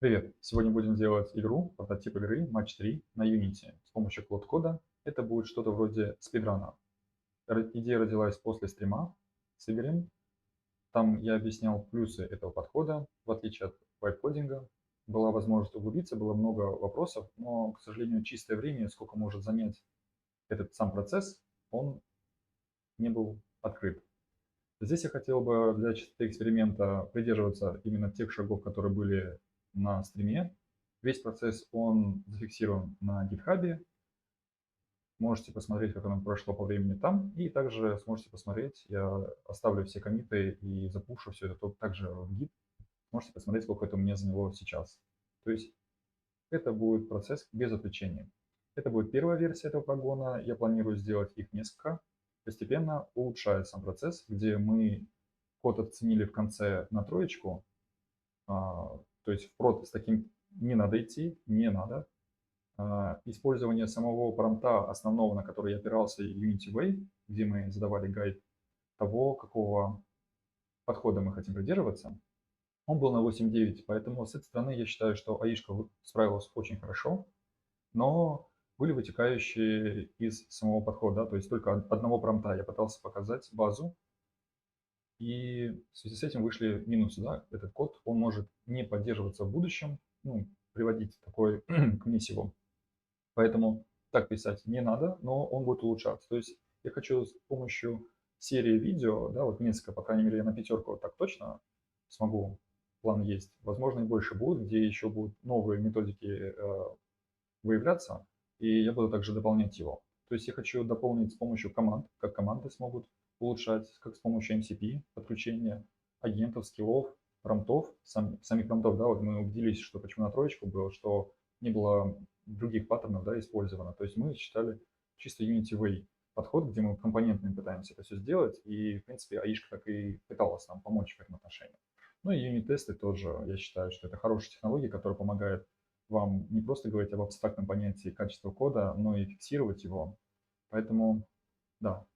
Привет! Сегодня будем делать игру, прототип игры Match-3 на Unity с помощью Claude Code. Это будет что-то вроде спидрана. Идея родилась после стрима с Игорем. Там я объяснял плюсы этого подхода, в отличие от вайп-кодинга. Была возможность углубиться, было много вопросов, но, к сожалению, чистое время, сколько может занять этот сам процесс, он не был открыт. Здесь я хотел бы для чистоты эксперимента придерживаться именно тех шагов, которые были на стриме. Весь процесс, он зафиксирован на GitHub. Можете посмотреть, как оно прошло по времени там. И также сможете посмотреть, я оставлю все коммиты и запушу все это также в Git. Можете посмотреть, сколько это у меня заняло сейчас. То есть это будет процесс без отвлечения. Это будет первая версия этого прогона. Я планирую сделать их несколько. Постепенно улучшая сам процесс, где мы код оценили в конце на троечку. То есть в прод с таким не надо идти, не надо. Использование самого промпта основного, на который я опирался, Unity Way, где мы задавали гайд того, какого подхода мы хотим придерживаться, он был на 8.9, поэтому с этой стороны я считаю, что АИшка справилась очень хорошо, но были вытекающие из самого подхода, то есть только одного промпта я пытался показать базу, и в связи с этим вышли минусы. Да? Этот код, он может не поддерживаться в будущем, приводить такой к месиву. Поэтому так писать не надо, но он будет улучшаться. То есть я хочу с помощью серии видео, да, вот несколько, по крайней мере, я на 5 вот так точно смогу, план есть. Возможно, и больше будет, где еще будут новые методики выявляться, и я буду также дополнять его. То есть я хочу дополнить с помощью команд, как команды смогут улучшать, как с помощью MCP, подключения агентов, скиллов, промптов, самих промптов, да, вот мы убедились, что почему на троечку было, что не было других паттернов, да, использовано. То есть мы считали чисто Unity Way подход, где мы компонентами пытаемся это все сделать, и, в принципе, АИшка так и пыталась нам помочь в этом отношении. Ну и юнит-тесты тоже, я считаю, что это хорошая технология, которая помогает вам не просто говорить об абстрактном понятии качества кода, но и фиксировать его. Поэтому, да,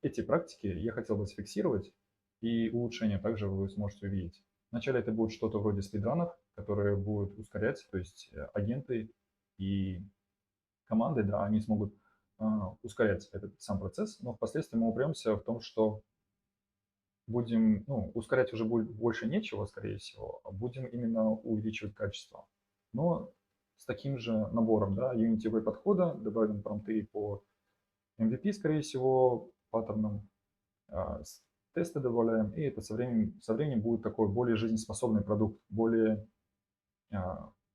эти практики я хотел бы зафиксировать, и улучшения также вы сможете увидеть. Вначале это будет что-то вроде спидранов, которые будут ускорять, то есть агенты и команды, да, они смогут ускорять этот сам процесс, но впоследствии мы упремся в том, что будем, ускорять уже будет больше нечего, скорее всего, а будем именно увеличивать качество. Но с таким же набором, да, Unity Way подхода, добавим промпты по MVP, скорее всего, паттернам, тесты добавляем, и это со временем будет такой более жизнеспособный продукт, более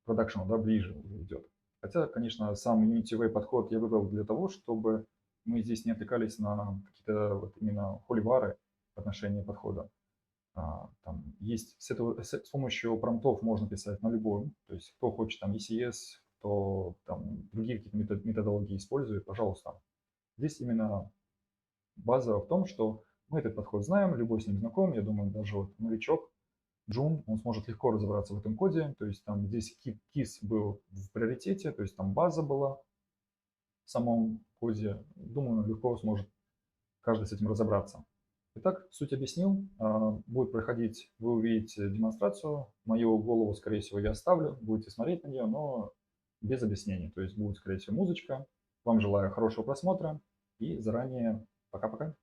продакшн, да, ближе идет. Хотя, конечно, сам Unity Way подход я выбрал для того, чтобы мы здесь не отвлекались на какие-то вот именно холивары в отношении подхода. Там есть с помощью промптов можно писать на любом, то есть кто хочет там ECS, кто там другие какие-то методологии использует, пожалуйста. Здесь именно база в том, что мы этот подход знаем, любой с ним знаком, я думаю, даже вот новичок, Джун, он сможет легко разобраться в этом коде, то есть там здесь KISS был в приоритете, то есть там база была в самом коде, думаю, легко сможет каждый с этим разобраться. Итак, суть объяснил, будет проходить, вы увидите демонстрацию, мою голову, скорее всего, я оставлю, будете смотреть на нее, но без объяснений, то есть будет, скорее всего, музычка. Вам желаю хорошего просмотра и заранее пока-пока.